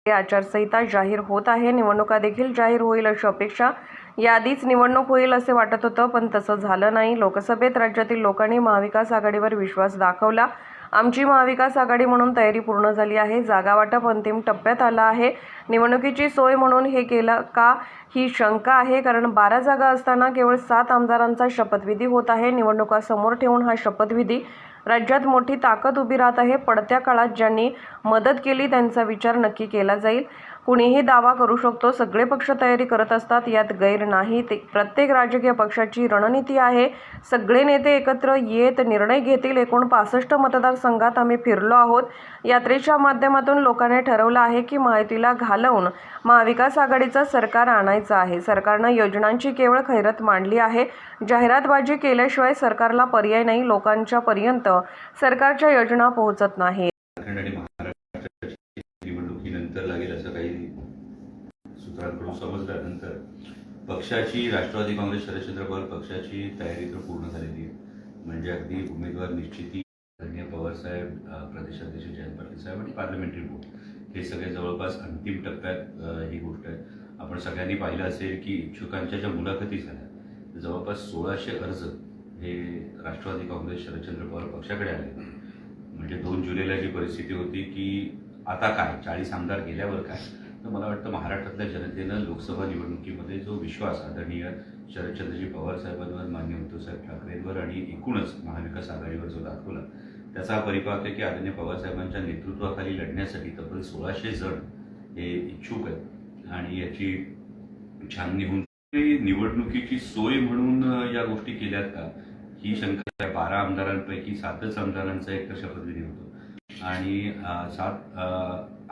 आचारसंहिता जाहीर होत आहे. निवडणुका देखील जाहीर होईल अशी अपेक्षा, याआधीच निवडणूक होईल असे वाटत होतं, पण तसं झालं नाही. लोकसभेत राज्यातील लोकांनी महाविकास आघाडीवर विश्वास दाखवला. आमची महाविकास आघाडी म्हणून तयारी पूर्ण झाली आहे. जागा वाटप अंतिम टप्प्यात आलं आहे. निवडणुकीची सोय म्हणून हे केलं का, ही शंका आहे. कारण 12 जागा असताना केवळ 7 आमदारांचा शपथविधी होत आहे. निवडणुका समोर ठेवून हा शपथविधी राज्यात मोठी ताकद उभी राहत आहे. पडत्या काळात ज्यांनी मदत केली त्यांचा विचार नक्की केला जाईल. कुणीही दावा करू शकतो. सगळे पक्ष तयारी करत असतात, यात गैर नाही. प्रत्येक राजकीय पक्षाची रणनीती आहे. सगळे नेते एकत्र येत निर्णय घेतील. 65 मतदारसंघात आम्ही फिरलो आहोत. यात्रेच्या माध्यमातून लोकांनी ठरवलं आहे की महायुतीला घालवून महाविकास आघाडीचं सरकार आणायचं आहे. सरकारनं योजनांची केवळ खैरत मांडली आहे. जाहिरातबाजी केल्याशिवाय सरकारला पर्याय नाही. लोकांच्या पर्यंत सरकारच्या योजना पोहोचत नाहीत. निवडणुकीनंतर लागेल असं काही सूत्रांकडून समजल्यानंतर पक्षाची राष्ट्रवादी काँग्रेस शरदचंद्र पवार पक्षाची तयारी तर पूर्ण झालेली आहे. म्हणजे अगदी उमेदवार निश्चिती, आदरणीय पवारसाहेब, प्रदेशाध्यक्ष जयंत पाटील साहेब आणि पार्लमेंटरी बोर्ड हे सगळे जवळपास अंतिम टप्प्यात ही गोष्ट आहे. आपण सगळ्यांनी पाहिलं असेल की इच्छुकांच्या ज्या मुलाखती झाल्या जवळपास 1600 अर्ज हे राष्ट्रवादी काँग्रेस शरदचंद्र पवार पक्षाकडे आले. म्हणजे 2 जुलैला जी परिस्थिती होती की आता काय 40 आमदार गेल्यावर काय, तर मला वाटतं महाराष्ट्रातल्या जनतेनं लोकसभा निवडणुकीमध्ये जो विश्वास आदरणीय शरदचंद्रजी पवार साहेबांवर, माननीय उद्धवसाहेब ठाकरेंवर आणि एकूणच महाविकास आघाडीवर जो दाखवला त्याचा हा परिपाक आहे की आदरणीय पवारसाहेबांच्या नेतृत्वाखाली लढण्यासाठी तब्बल 1600 जण हे इच्छुक आहेत आणि याची छाननी होऊन निवडणुकीची सोय म्हणून या गोष्टी केल्यात का ही शंका आहे. 12 आमदारांपैकी 7च आमदारांचा एक शपथविधी होतो आणि 7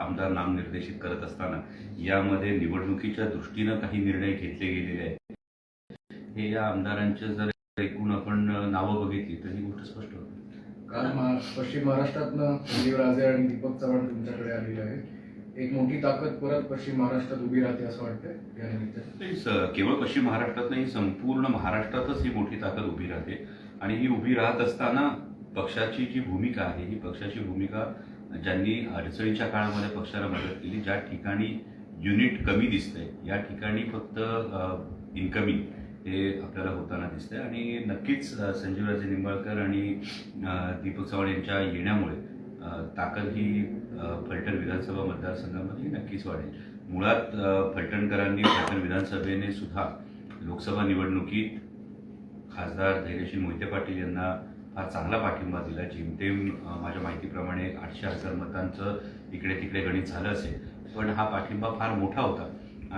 आमदार नामनिर्देशित करत असताना यामध्ये निवडणुकीच्या दृष्टीनं काही निर्णय घेतले गेलेले आहेत. हे या आमदारांचे जर एकूण आपण नावं बघितली तर ही गोष्ट स्पष्ट होते. काल पश्चिम महाराष्ट्रातनं संजीव राजे आणि दीपक चव्हाण तुमच्याकडे आलेले आहेत. एक मोठी ताकद परत पश्चिम महाराष्ट्रात उभी राहते असं वाटतंय या निमित्तानं? केवळ पश्चिम महाराष्ट्रात नाही, संपूर्ण महाराष्ट्रातच ही मोठी ताकद उभी राहते आणि ही उभी राहत असताना पक्षाची जी भूमिका आहे ही पक्षाची भूमिका ज्यांनी अडचणीच्या काळामध्ये पक्षाला मदत केली, ज्या ठिकाणी युनिट कमी दिसतंय या ठिकाणी फक्त इन्कमिंग हे आपल्याला होताना दिसतंय आणि नक्कीच संजीवराजे निंबाळकर आणि दीपक चव्हाण यांच्या येण्यामुळे ताकद ही फलटण विधानसभा मतदारसंघामध्ये नक्कीच वाढेल. मुळात फलटणकरांनी फलटण विधानसभेने सुद्धा लोकसभा निवडणुकीत खासदार धैर्यशील मोहिते पाटील यांना फार चांगला पाठिंबा दिला. जेमतेम माझ्या माहितीप्रमाणे 800,000 मतांचं इकडे तिकडे गणित झालं असेल, पण हा पाठिंबा फार मोठा होता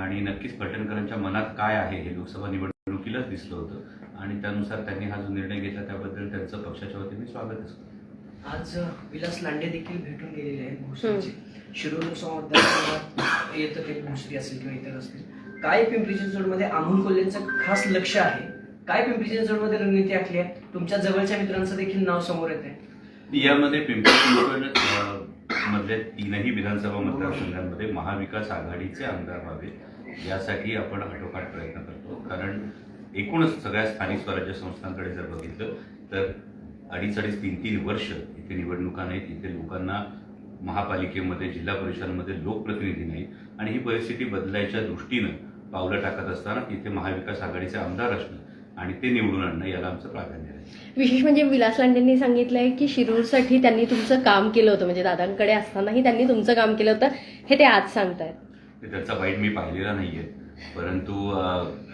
आणि नक्कीच फलटणकरांच्या मनात काय आहे हे लोकसभा निवडणुकीलाच दिसलं होतं आणि त्यानुसार त्यांनी हा जो निर्णय घेतला त्याबद्दल त्यांचं पक्षाच्या वतीने स्वागतच करतो. आज विलास लांडे देखील भेटून गेलेले आहेत भोसरीचे. शिरूर लोकसभा मतदारसंघात येतं ते भोसरी असेल किंवा इतर असतील. काय पिंपरी चिंचवडमध्ये अमोल कोल्हेंचं खास लक्ष आहे? काय पिंपरी चिंचवडमध्ये रणनीती आखली आहे? तुमच्या जवळच्या मित्रांचं देखील नाव समोर येते. यामध्ये पिंपरी चिंचवड मधल्या 3ही विधानसभा मतदारसंघांमध्ये महाविकास आघाडीचे आमदार व्हावे यासाठी आपण आटोकाट प्रयत्न करतो. कारण एकूणच सगळ्या स्थानिक स्वराज्य संस्थांकडे जर बघितलं तर 2.5-3 वर्ष इथे निवडणुका नाहीत. इथे लोकांना महापालिकेमध्ये, जिल्हा परिषदांमध्ये लोकप्रतिनिधी नाही आणि ही परिस्थिती बदलायच्या दृष्टीनं पावलं टाकत असताना तिथे महाविकास आघाडीचे आमदार असणं आणि ते निवडून आणणं याला आमचं प्राधान्य आहे. विशेष म्हणजे विलास लांडेंनी सांगितलंय की शिरूरसाठी त्यांनी तुमचं काम केलं होतं, म्हणजे दादांकडे असतानाही त्यांनी तुमचं काम केलं होतं, हे ते आज सांगतायत. त्याचा वाईट मी पाहिलेला नाहीये, परंतु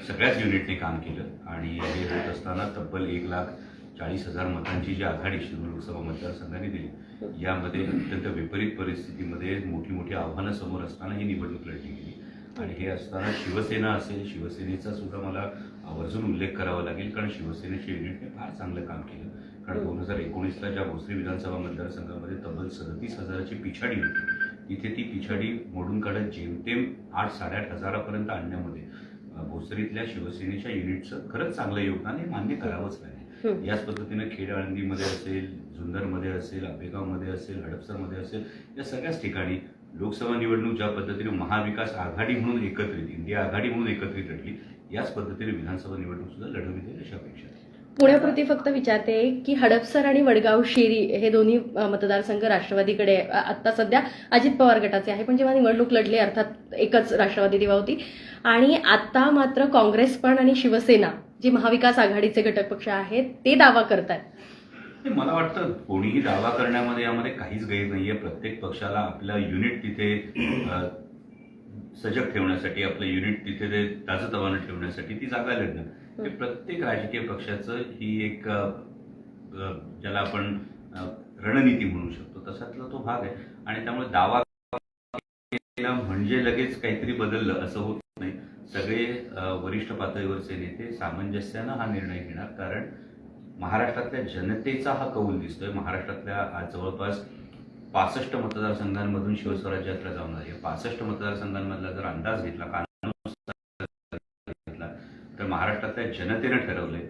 सगळ्याच युनिटने काम केलं आणि हे होत असताना तब्बल 1,40,000 मतांची जी आघाडी शिरूर लोकसभा मतदारसंघाने दिली यामध्ये अत्यंत विपरीत परिस्थितीमध्ये मोठी मोठी आव्हानं समोर असताना ही निवडणूक लढली गेली आणि हे असताना शिवसेना असेल, शिवसेनेचा सुद्धा मला आवर्जून उल्लेख करावा लागेल कारण शिवसेनेच्या युनिटने फार चांगलं काम केलं. कारण 2019ला ज्या भोसरी विधानसभा मतदारसंघामध्ये तब्बल 37,000ची पिछाडी होती, तिथे ती पिछाडी मोडून काढत जेमतेम 8-8.5 हजारापर्यंत आणण्यामध्ये भोसरीतल्या शिवसेनेच्या युनिटचं खरंच चांगलं योगदान हे मान्य करावंच लागेल. याच पद्धतीनं खेड आळंदीमध्ये असेल, जुन्नरमध्ये असेल, आंबेगावमध्ये असेल, हडपसरमध्ये असेल, या सगळ्याच ठिकाणी लोकसभा निवडणूक ज्या पद्धतीने महाविकास आघाडी म्हणून एकत्रित, इंडिया आघाडी म्हणून एकत्रित लढली, याच पद्धतीने विधानसभा निवडणूक सुद्धा लढवली जाईल अशी अपेक्षा आहे. पुण्यापुरती फक्त विचारते की हडपसर आणि वडगाव शेरी हे दोन्ही मतदारसंघ राष्ट्रवादीकडे आत्ता सध्या अजित पवार गटाचे आहे, पण जेव्हा निवडणूक लढली अर्थात एकच राष्ट्रवादी तेव्हा होती, आणि आता मात्र काँग्रेस पण आणि शिवसेना जे महाविकास आघाडीचे घटक पक्ष आहेत ते दावा करतात. ते मला वाटतं कोणीही दावा करण्यामध्ये यामध्ये काहीच गैर नाहीये. प्रत्येक पक्षाला आपलं युनिट तिथे सजग ठेवण्यासाठी, आपलं युनिट तिथे ते ताजतवानं ठेवण्यासाठी ती जागा लढणं हे प्रत्येक राजकीय पक्षाचं ही एक ज्याला आपण रणनीती म्हणू शकतो तशातला तो भाग आहे. आणि त्यामुळे दावा केला म्हणजे लगेच काहीतरी बदललं असं होत नाही. सगळे वरिष्ठ पातळीवरचे नेते सामंजस्यानं हा निर्णय घेणार, कारण महाराष्ट्रातल्या जनतेचा हा कौल दिसतोय. महाराष्ट्रातल्या आज जवळपास 65 मतदारसंघांमधून शिवस्वराज्य यात्रा जाऊन आली आहे. 65 मतदारसंघांमधला जर अंदाज घेतला, तर महाराष्ट्रातल्या जनतेनं ठरवलंय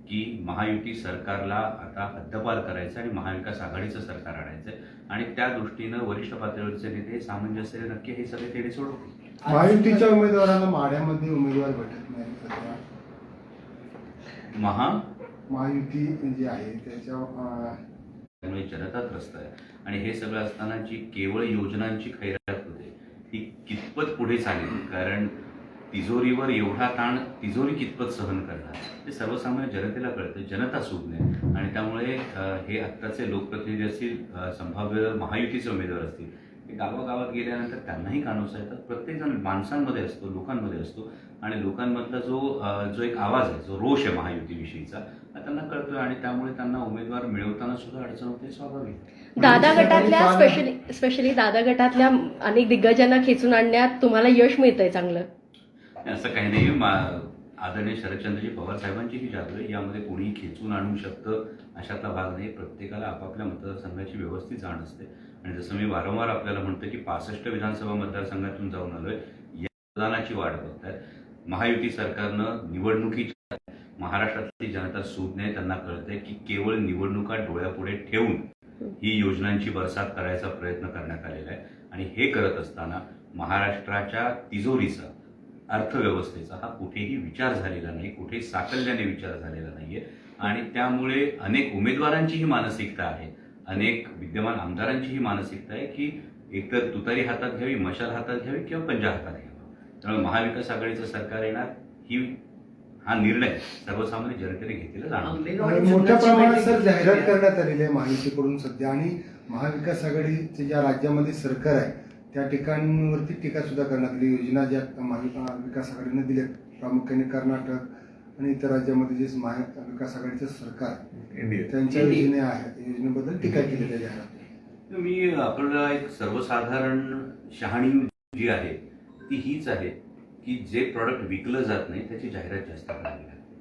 की महायुती सरकारला आता हद्दपार करायचं आणि महाविकास आघाडीचं सरकार आणायचंय. आणि त्या दृष्टीनं वरिष्ठ पातळीवरचे नेते सामंजस्याने नक्की हे सगळे तेढे सोडवतील. महायुतीच्या उमेदवारांना माढ्यामध्ये उमेदवार भेटत नाही सध्या. महायुती जी आहे त्याच्या त्यामुळे जनता त्रस्त आहे. आणि हे सगळं असताना जी केवळ योजनांची खैरात होते ती कितपत पुढे चालेल, कारण तिजोरीवर एवढा ताण तिजोरी कितपत सहन करणार ते सर्वसामान्य जनतेला कळतं. जनता सुज्ञ आहे. आणि त्यामुळे हे आत्ताचे लोकप्रतिनिधी असतील, संभाव्य महायुतीचे उमेदवार असतील, हे गावागावात गेल्यानंतर त्यांनाही कानोसा येतात. प्रत्येकजण माणसांमध्ये असतो, लोकांमध्ये असतो, आणि लोकांमधला जो एक आवाज आहे, जो रोष आहे महायुतीविषयीचा, त्यांना कळतोय. आणि त्यामुळे त्यांना उमेदवार मिळवताना सुद्धा अडचण होते, स्वाभाविक. दादा गटातल्या स्पेशली दादा गटातल्या अनेक दिग्गजांना खेचून आणण्यात तुम्हाला यश मिळतंय चांगलं? असं काही नाही. आदरणीय शरदचंद्रजी पवार साहेबांची ही जादू आहे. यामध्ये कोणीही खेचून आणू शकतं अशातला भाग नाही. प्रत्येकाला आपापल्या मतदारसंघाची व्यवस्थित जाण असते. आणि जसं मी वारंवार आपल्याला म्हणतो की 65 विधानसभा मतदारसंघातून जाऊन आलोय, या मतदानाची वाट बघतायत. महायुती सरकारनं निवडणुकीच्या महाराष्ट्रातली जनता सुज्ञ आहे. त्यांना कळतंय की केवळ निवडणुका डोळ्यापुढे ठेवून ही योजनांची बरसात करायचा प्रयत्न करण्यात आलेला आहे. आणि हे करत असताना महाराष्ट्राच्या तिजोरीचा, अर्थव्यवस्थेचा हा कुठेही विचार झालेला नाही, कुठेही साकल्याने विचार झालेला नाहीये. आणि त्यामुळे अनेक उमेदवारांची ही मानसिकता आहे, अनेक विद्यमान आमदारांची ही मानसिकता आहे की एकतर तुतारी हातात घ्यावी, मशाल हातात घ्यावी किंवा पंजा हातात घ्यावा. त्यामुळे महाविकास आघाडीचं सरकार येणार हा निर्णय सर्वसामान्य जनतेने घेतलेला जाणार. मोठ्या प्रमाणात सर जाहिरात करण्यात आलेली आहे महायुतीकडून सध्या. आणि महाविकास आघाडीचे ज्या राज्यामध्ये सरकार आहे त्या ठिकाणांवरती टीका सुद्धा करण्यात आली. योजना ज्या महाविकास आघाडीने दिल्या, प्रामुख्याने कर्नाटक आणि इतर राज्यामध्ये जे महाविकास आघाडीचं सरकार त्यांच्या योजनेबद्दल टीका केली त्या जाहिरात. मी आपल्याला एक सर्वसाधारण शहाणी जी आहे ती हीच आहे की जे प्रॉडक्ट विकलं जात नाही त्याची जाहिरात जास्त करावी लागते.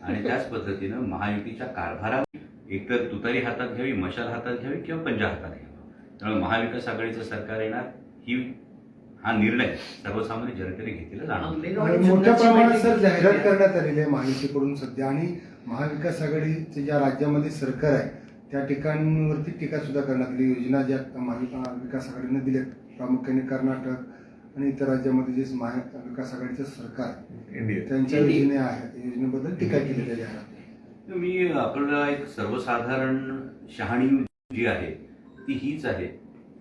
आणि त्याच पद्धतीनं महायुतीच्या कारभारात एकतर तुतारी हातात घ्यावी, मशाल हातात घ्यावी किंवा पंजा हातात घ्यावा. त्यामुळे महाविकास आघाडीचं सरकार येणार हा निर्णय सर्वसामान्य जनतेने घेतलेला जाणार. मोठ्या प्रमाणात सर जाहिरात करण्यात आलेली आहे महायुतीकडून सध्या. आणि महाविकास आघाडीचे ज्या राज्यामध्ये सरकार आहे त्या ठिकाणांवरती टीका सुद्धा करण्यात आली. योजना ज्या महाविकास आघाडीने दिल्या, प्रामुख्याने कर्नाटक आणि इतर राज्यामध्ये जे महाविकास आघाडीचं सरकार त्यांच्या योजनेबद्दल टीका केली त्या जाहिरात. मी आपल्याला एक सर्वसाधारण शहाणी जी आहे ती हीच आहे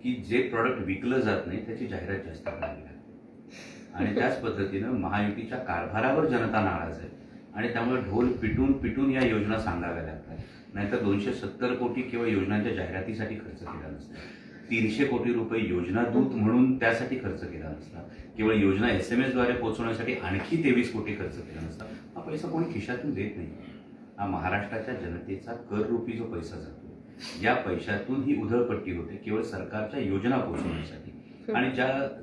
की जे प्रॉडक्ट विकलं जात नाही त्याची जाहिरात जास्त करावी लागते. आणि त्याच पद्धतीनं महायुतीच्या कारभारावर जनता नाराज आहे. आणि त्यामुळे ढोल पिटून या योजना सांगाव्या लागतात. नाहीतर 270 कोटी केवळ योजनांच्या जाहिरातीसाठी खर्च केला नसता, 300 कोटी रुपये योजना दूत म्हणून त्यासाठी खर्च केला नसता, केवळ योजना SMS द्वारे पोहोचवण्यासाठी आणखी 23 कोटी खर्च केला नसता. हा पैसा कोणी खिशातून देत नाही. हा महाराष्ट्राच्या जनतेचा कर रूपी जो पैसा जातो, या पैशातून ही उधळपट्टी होते केवळ सरकारच्या योजना पोहोचवण्यासाठी. आणि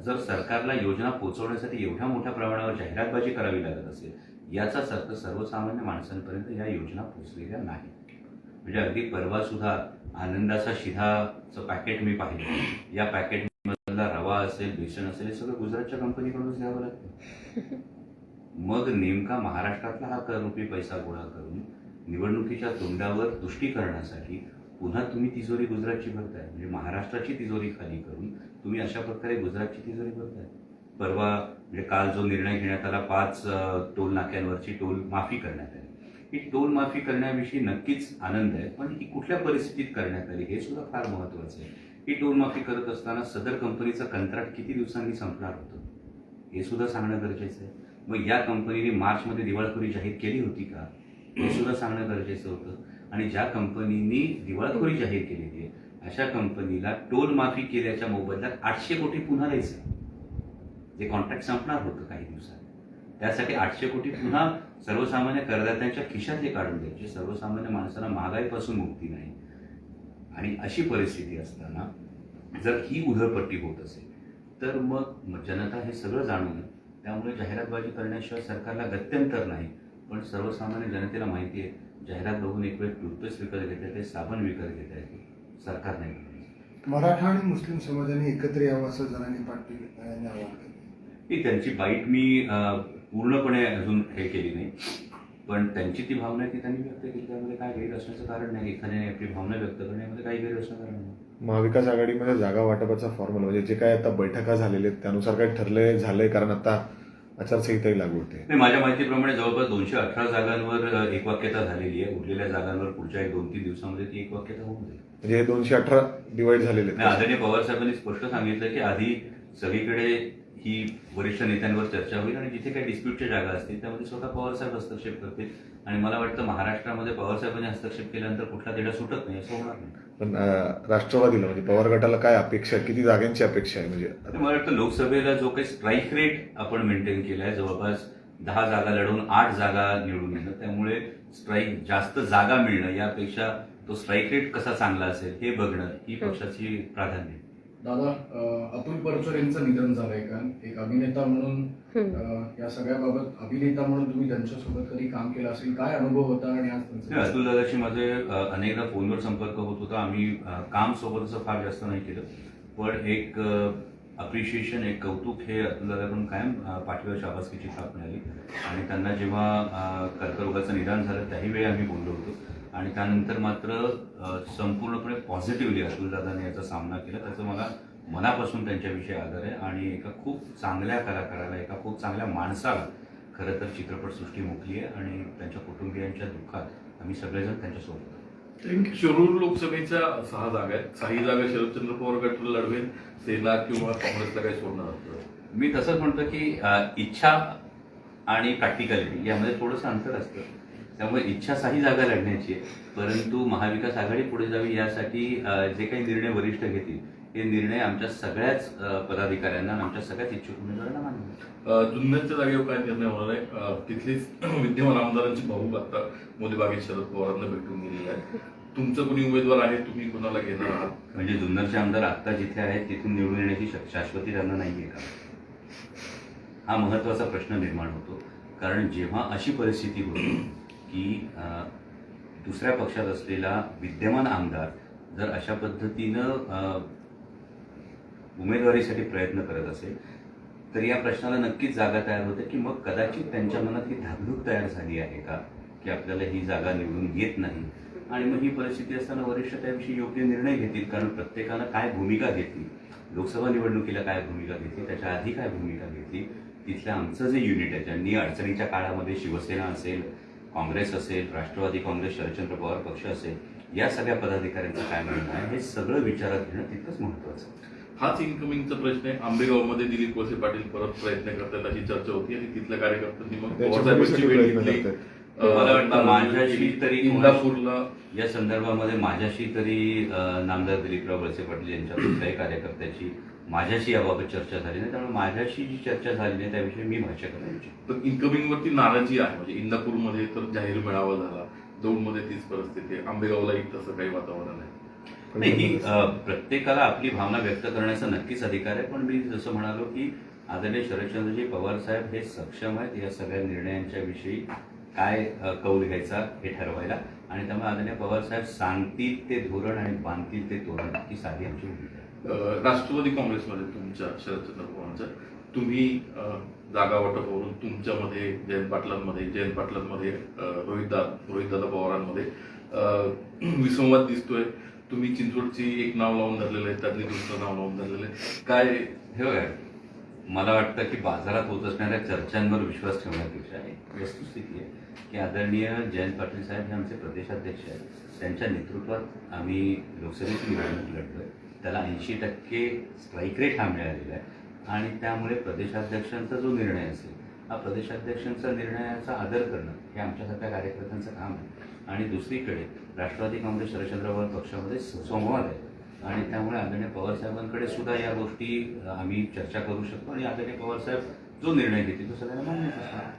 जर सरकारला योजना पोहोचवण्यासाठी एवढ्या मोठ्या प्रमाणावर जाहिरातबाजी करावी लागत असेल, याचाच अर्थ सर्वसामान्य माणसांपर्यंत या योजना पोहोचलेल्या नाहीत. म्हणजे अगदी परवा सुद्धा आनंदाचा शिधाचं पॅकेट मी पाहिलं. या पॅकेटमधला रवा असेल, बेसन असेल, हे सगळं गुजरातच्या कंपनीकडूनच घ्यावं लागतं. मग नेमका महाराष्ट्रातला हा कररूपी पैसा गोळा करून निवडणुकीच्या तोंडावर तुष्टीकरणासाठी पुन्हा तुम्ही तिजोरी गुजरातची भरताय. म्हणजे महाराष्ट्राची तिजोरी खाली करून तुम्ही अशा प्रकारे गुजरातची तिजोरी भरताय. परवा म्हणजे काल जो निर्णय घेण्यात आला, 5 टोल नाक्यांवरची टोल माफी करण्यात आली. ही टोल माफी करण्याविषयी नक्कीच आनंद आहे, पण ही कुठल्या परिस्थितीत करण्यात आली हे सुद्धा फार महत्वाचं आहे. ही टोल माफी करत असताना सदर कंपनीचं कंत्राट किती दिवसांनी संपणार होतं हे सुद्धा सांगणं गरजेचं आहे. मग या कंपनीने मार्चमध्ये दिवाळखोरी जाहीर केली होती का हे सुद्धा सांगणं गरजेचं होतं. आणि ज्या कंपनीने दिवाळखोरी जाहीर केलेली आहे अशा कंपनीला टोल माफी केल्याच्या मोबदल्यात 800 कोटी पुन्हा द्यायचं. जे कॉन्ट्रॅक्ट संपणार होतं काही दिवसात त्यासाठी 800 कोटी पुन्हा सर्वसामान्य करदात्यांच्या खिशातले काढून द्यायचे. सर्वसामान्य माणसाला महागाईपासून मुक्ती नाही. आणि अशी परिस्थिती असताना जर ही उधळपट्टी होत असेल तर मग जनता हे सगळं जाणून आहे. त्यामुळे जाहिरातबाजी करण्याशिवाय सरकारला गत्यंतर नाही. पण सर्वसामान्य जनतेला माहिती आहे जाहिरात बघून एक वेळ टूथपेस्ट विकत घेता येते, साबण विकत घेता येते, सरकार नाही करत. मराठा आणि मुस्लिम समाजाने एकत्र यावं असं जरांगे पाटील यांनी आवाहन केलं. ही त्यांची बाईट मी पूर्णपणे अजून हे केली नाही, पण त्यांची ती भावना आहे ती त्यांनी व्यक्त केली. त्यामध्ये काय गैर असण्याचं कारण नाही. एखाद्याने आपली भावना व्यक्त करण्यामध्ये काही गैर असणं कारण नाही. महाविकास आघाडीमध्ये जागा वाटपाचा फॉर्म्युला म्हणजे जे काय आता बैठका झालेल्या आहेत त्यानुसार काही ठरले झालंय, कारण आता आचारसंहिताही लागू होते. नाही, माझ्या माहितीप्रमाणे जवळपास 218 जागांवर एकवाक्यता झालेली आहे. उरलेल्या जागांवर पुढच्या 1-2-3 दिवसामध्ये ती एकवाक्यता होऊन जाईल. म्हणजे हे 218 डिवाइड झालेले नाही, आदरणीय पवार साहेबांनी स्पष्ट सांगितलं की आधी सगळीकडे ही वरिष्ठ नेत्यांवर चर्चा होईल आणि जिथे काही डिस्प्यूटच्या जागा असतील त्यामध्ये स्वतः पवार साहेब हस्तक्षेप करतील. आणि मला वाटतं महाराष्ट्रामध्ये पवार साहेबांनी हस्तक्षेप केल्यानंतर कुठला तेढा सुटत नाही असं होणार नाही. पण राष्ट्रवादीला म्हणजे पवार गटाला काय अपेक्षा आहे, किती जागांची अपेक्षा आहे? म्हणजे आणि मला वाटतं लोकसभेला जो काही स्ट्राईक रेट आपण मेंटेन केला आहे जवळपास 10 जागा लढवून 8 जागा निवडून येणं, त्यामुळे स्ट्राईक जास्त जागा मिळणं यापेक्षा तो स्ट्राईक रेट कसा चांगला असेल हे बघणं ही पक्षाची प्राधान्य आहे. दादा, अतुल परचूर यांचं निधन झालंय का? एक अभिनेता म्हणून या सगळ्याबाबत अभिनेता म्हणून तुम्ही त्यांच्यासोबत कधी काम केलं असेल, काय अनुभव होता? आणि आज त्यांचं अतुल दादाशी माझे अनेकदा फोनवर संपर्क होत होता. आम्ही काम सोबतच फार जास्त नाही केलं, पण एक अप्रिशिएशन, एक कौतुक हे अतुल दादाकडून कायम पाठीवर शाबासकीची थाप मिळाली. आणि त्यांना जेव्हा कर्करोगाचं निदान झालं त्याही वेळी आम्ही बोललो होतो. आणि त्यानंतर मात्र संपूर्णपणे पॉझिटिव्हली अतुल दादाने याचा सामना केला. त्याचं मला मनापासून त्यांच्याविषयी आदर आहे. आणि एका खूप चांगल्या कलाकाराला, एका खूप चांगल्या माणसाला खरं तर चित्रपटसृष्टी मुकली आहे. आणि त्यांच्या कुटुंबियांच्या दुःखात आम्ही सगळेजण त्यांच्यासोबत आहोत. शिरूर लोकसभेच्या 6 जागा आहेत. 6 जागा शरदचंद्र पवार गट लढवेल, सेना किंवा काँग्रेसला काही सोडणार असतं? मी तसंच म्हणतो की इच्छा आणि प्रॅक्टिकॅलिटी यामध्ये थोडंसं अंतर असतं. त्यामुळे इच्छा 6 जागा लढण्याची आहे, परंतु महाविकास आघाडी पुढे जावी यासाठी जे काही निर्णय वरिष्ठ घेतील हे निर्णय आमच्या सगळ्याच पदाधिकाऱ्यांना, आमच्या सगळ्याच इच्छुक उमेदवारांना मान्य. जुन्नरच्या जागेवर काय निर्णय होणार आहे? तिथलीच विद्यमान आमदारांची भाऊ आता मोदीबागेत शरद पवारांना भेटून गेलेला आहे. तुमचं कोणी उमेदवार आहे, तुम्ही कोणाला घेणार आहात? म्हणजे जुन्नरचे आमदार आत्ता जिथे आहेत तिथून निवडून येण्याची शाश्वती त्यांना नाहीये का? हा महत्वाचा प्रश्न निर्माण होतो. कारण जेव्हा अशी परिस्थिती होती की दुसऱ्या पक्षात असलेला विद्यमान आमदार जर अशा पद्धतीनं उमेदवारीसाठी प्रयत्न करत असेल तर या प्रश्नाला नक्कीच जागा तयार होते की मग कदाचित त्यांच्या मनात ही धाकधूक तयार झाली आहे का की आपल्याला ही जागा निवडून येत नाही. आणि मग ही परिस्थिती असताना वरिष्ठ त्याविषयी योग्य निर्णय घेतील. कारण प्रत्येकानं काय भूमिका घेतली, लोकसभा निवडणुकीला काय भूमिका घेतली, त्याच्या आधी काय भूमिका घेतली, तिथलं आमचं जे युनिट आहे ज्यांनी अडचणीच्या काळामध्ये शिवसेना असेल, काँग्रेस असेल, राष्ट्रवादी काँग्रेस, शरदचंद्र पवार पक्ष असेल, या सगळ्या पदाधिकाऱ्यांचं काय म्हणणं आहे हे सगळं विचारात घेणं तितकंच महत्वाचं. हाच इन्कमिंगचा प्रश्न आहे. आंबेगावमध्ये दिलीप वळसे पाटील परत प्रयत्न करतात अशी चर्चा होती आणि तिथल्या कार्यकर्त्यांनी मग पवारसाहेबांची वेळ घेतली. मला वाटतं माझ्याशी तरी इंदापूरला या संदर्भामध्ये माझ्याशी तरी नामदार दिलीपराव वळसे पाटील यांच्या कुठल्याही कार्यकर्त्याची माझ्याशी याबाबत चर्चा झाली नाही. त्यामुळे माझ्याशी जी चर्चा झाली नाही त्याविषयी मी भाष्य करणार इच्छितो. तर इन्कमिंगवरती नाराजी आहे. म्हणजे इंदापूरमध्ये तर जाहीर मेळावा झाला, दौंडमध्ये तीच परिस्थिती आहे, आंबेगावलाही तसं काही वातावरण आहे. नाही, ही प्रत्येकाला आपली भावना व्यक्त करण्याचा नक्कीच अधिकार आहे. पण मी जसं म्हणालो की आदरणीय शरदचंद्रजी पवार साहेब हे सक्षम आहेत या सगळ्या निर्णयांच्या विषयी काय कौल घ्यायचा हे ठरवायला. आणि त्यामुळे आदरणीय पवार साहेब सांगतील ते धोरण आणि बांधतील ते तोरण ही साधी आमची भूमिका आहे. राष्ट्रवादी काँग्रेसमध्ये तुमच्या शरदचंद्र पवारांच्या तुम्ही जागा वाटपावरून तुमच्यामध्ये जयंत पाटलांमध्ये रोहितदादा पवारांमध्ये विसंवाद दिसतोय. तुम्ही चिंचवडची एक नाव लावून धरलेलं आहे, त्यातली दुसरं नाव लावून धरलेलं आहे. काय हे बघा, मला वाटतं की बाजारात होत असणाऱ्या चर्चांवर विश्वास ठेवण्यापेक्षा एक वस्तुस्थिती आहे की आदरणीय जयंत पाटील साहेब हे आमचे प्रदेशाध्यक्ष आहेत. त्यांच्या नेतृत्वात आम्ही लोकसभेची निवडणूक लढतोय. त्याला 80% स्ट्राईक रेट हा मिळालेला आहे आणि त्यामुळे प्रदेशाध्यक्षांचा जो निर्णय असेल हा प्रदेशाध्यक्षांचा निर्णयाचा आदर करणं हे आमच्यासारख्या कार्यकर्त्यांचं काम आहे. आणि दुसरीकडे राष्ट्रवादी काँग्रेस शरदचंद्र पवार पक्षामध्ये संवाद आहे आणि त्यामुळे आदरणीय पवारसाहेबांकडे सुद्धा या गोष्टी आम्ही चर्चा करू शकतो आणि आदरणीय पवारसाहेब जो निर्णय घेतील तो सगळ्यांना मान्यच असणार.